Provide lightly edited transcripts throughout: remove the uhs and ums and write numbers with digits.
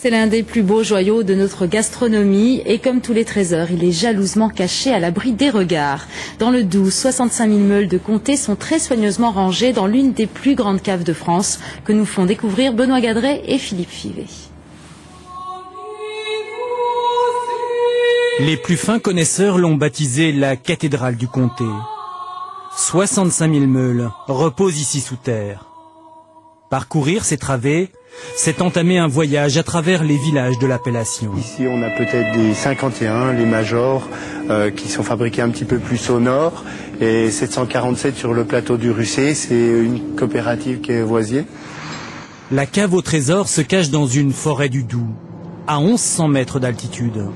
C'est l'un des plus beaux joyaux de notre gastronomie et comme tous les trésors, il est jalousement caché à l'abri des regards. Dans le Doubs, 65 000 meules de comté sont très soigneusement rangées dans l'une des plus grandes caves de France que nous font découvrir Benoît Gadret et Philippe Fivet. Les plus fins connaisseurs l'ont baptisé la cathédrale du comté. 65 000 meules reposent ici sous terre. Parcourir ces travées, c'est entamer un voyage à travers les villages de l'appellation. Ici, on a peut-être des 51, les majors, qui sont fabriqués un petit peu plus au nord, et 747 sur le plateau du Russé, c'est une coopérative qui est voisine. La cave au trésor se cache dans une forêt du Doubs, à 1100 mètres d'altitude.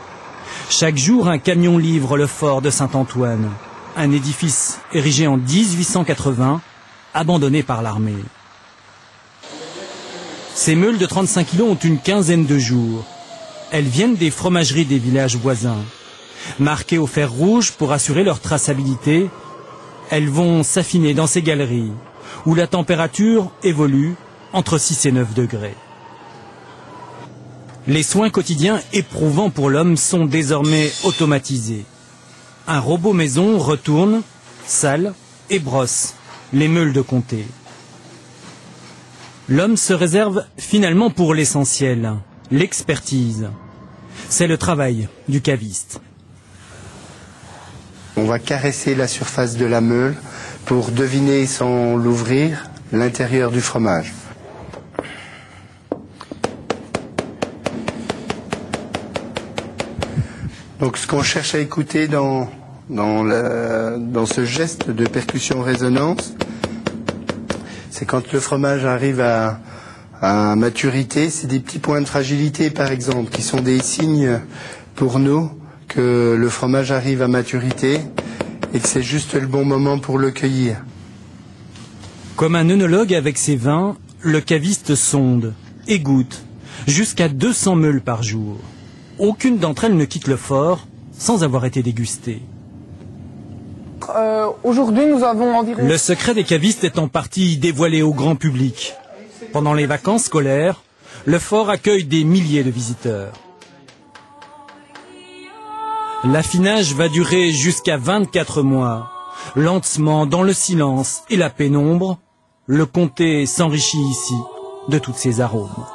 Chaque jour, un camion livre le fort de Saint-Antoine, un édifice érigé en 1880, abandonné par l'armée. Ces meules de 35 kilos ont une quinzaine de jours. Elles viennent des fromageries des villages voisins. Marquées au fer rouge pour assurer leur traçabilité, elles vont s'affiner dans ces galeries, où la température évolue entre 6 et 9 degrés. Les soins quotidiens éprouvants pour l'homme sont désormais automatisés. Un robot maison retourne, sale et brosse les meules de comté. L'homme se réserve finalement pour l'essentiel, l'expertise. C'est le travail du caviste. On va caresser la surface de la meule pour deviner sans l'ouvrir l'intérieur du fromage. Donc ce qu'on cherche à écouter dans ce geste de percussion-résonance, c'est quand le fromage arrive à maturité, c'est des petits points de fragilité par exemple, qui sont des signes pour nous que le fromage arrive à maturité et que c'est juste le bon moment pour le cueillir. Comme un œnologue avec ses vins, le caviste sonde et goûte jusqu'à 200 meules par jour. Aucune d'entre elles ne quitte le fort sans avoir été dégustée. Aujourd'hui, nous avons environ... Le secret des cavistes est en partie dévoilé au grand public. Pendant les vacances scolaires, le fort accueille des milliers de visiteurs. L'affinage va durer jusqu'à 24 mois. Lentement, dans le silence et la pénombre, le comté s'enrichit ici de tous ses arômes.